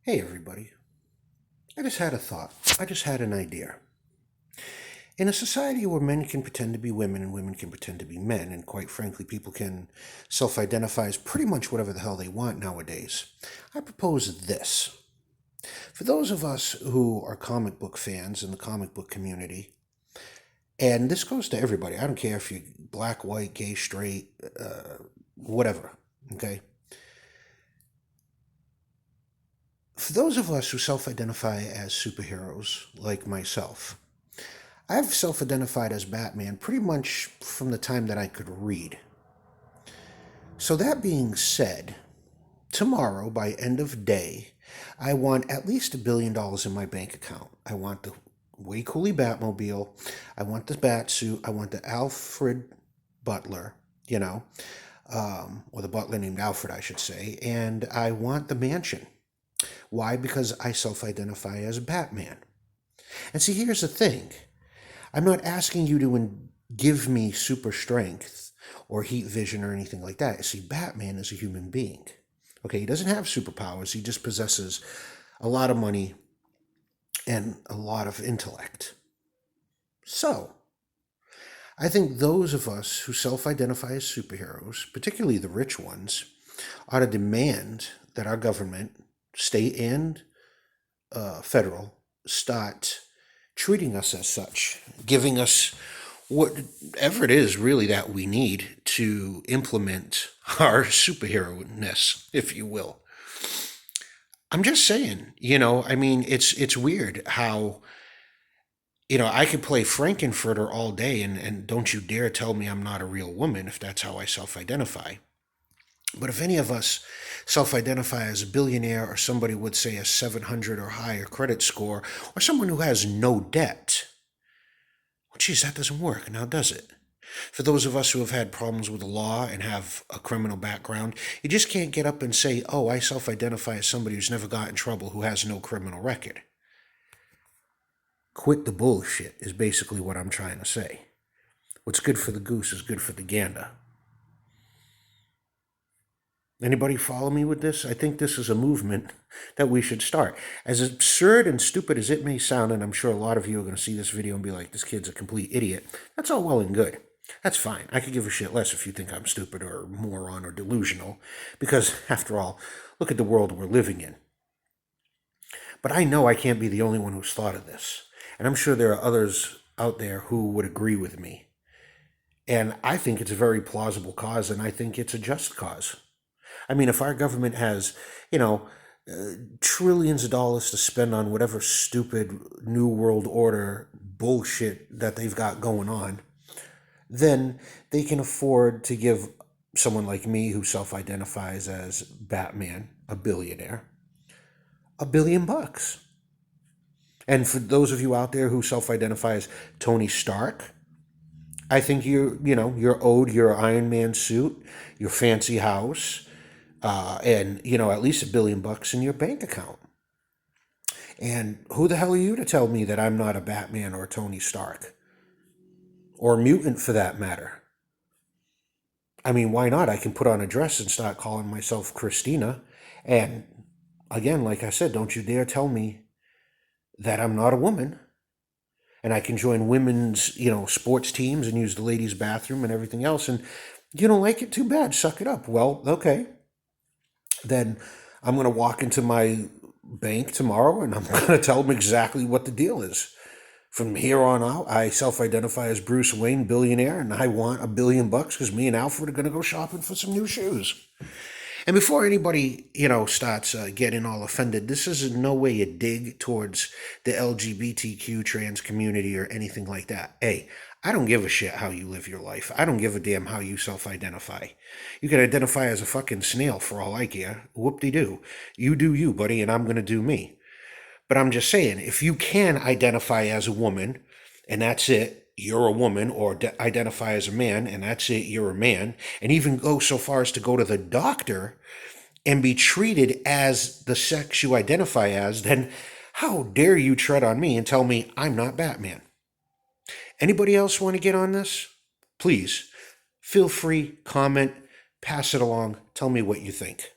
Hey, everybody. I just had a thought. I just had an idea. In a society where men can pretend to be women and women can pretend to be men, and quite frankly, people can self identify as pretty much whatever the hell they want nowadays, I propose this. For those of us who are comic book fans in the comic book community, and this goes to everybody, I don't care if you're black, white, gay, straight, whatever, okay? For those of us who self identify as superheroes, like myself, I've self identified as Batman pretty much from the time that I could read. So, that being said, tomorrow, by end of day, I want at least $1 billion in my bank account. I want the Way Cooley Batmobile. I want the bat suit. I want the Alfred Butler, or the butler named Alfred, I should say. And I want the mansion. Why? Because I self identify as Batman. And see, here's the thing. I'm not asking you to give me super strength or heat vision or anything like that. See, Batman is a human being. Okay, he doesn't have superpowers. He just possesses a lot of money and a lot of intellect. So, I think those of us who self identify as superheroes, particularly the rich ones, ought to demand that our government, state and federal, start treating us as such, giving us whatever it is really that we need to implement our superhero-ness, if you will. I'm just saying, it's weird how, I could play Frankenfurter all day and don't you dare tell me I'm not a real woman if that's how I self-identify. But if any of us self identify as a billionaire or somebody would say a 700 or higher credit score or someone who has no debt, well, geez, that doesn't work now, does it? For those of us who have had problems with the law and have a criminal background, you just can't get up and say, oh, I self identify as somebody who's never got in trouble, who has no criminal record. Quit the bullshit is basically what I'm trying to say. What's good for the goose is good for the gander. Anybody follow me with this? I think this is a movement that we should start. As absurd and stupid as it may sound, and I'm sure a lot of you are going to see this video and be like, this kid's a complete idiot, that's all well and good. That's fine. I could give a shit less if you think I'm stupid or moron or delusional, because after all, look at the world we're living in. But I know I can't be the only one who's thought of this. And I'm sure there are others out there who would agree with me. And I think it's a very plausible cause, and I think it's a just cause. I mean, if our government has, trillions of dollars to spend on whatever stupid New World Order bullshit that they've got going on, then they can afford to give someone like me who self identifies as Batman, a billionaire, $1 billion. And for those of you out there who self identify as Tony Stark, I think you're owed your Iron Man suit, your fancy house, and at least $1 billion in your bank account. And who the hell are you to tell me that I'm not a Batman or Tony Stark or a mutant for that matter? I mean, why not? I can put on a dress and start calling myself Christina. And again, like I said, don't you dare tell me that I'm not a woman. And I can join women's, sports teams and use the ladies' bathroom and everything else. And you don't like it? Too bad. Suck it up. Well, okay. Then I'm going to walk into my bank tomorrow and I'm going to tell them exactly what the deal is. From here on out, I self-identify as Bruce Wayne, billionaire, and I want $1 billion because me and Alfred are going to go shopping for some new shoes. And before anybody, starts getting all offended, this is in no way a dig towards the LGBTQ trans community or anything like that. Hey, I don't give a shit how you live your life. I don't give a damn how you self-identify. You can identify as a fucking snail for all I care. Whoop-de-doo. You do you, buddy, and I'm going to do me. But I'm just saying, if you can identify as a woman, and that's it, you're a woman, or identify as a man, and that's it, you're a man, and even go so far as to go to the doctor and be treated as the sex you identify as, then how dare you tread on me and tell me I'm not Batman? Anybody else want to get on this? Please, feel free, comment, pass it along, tell me what you think.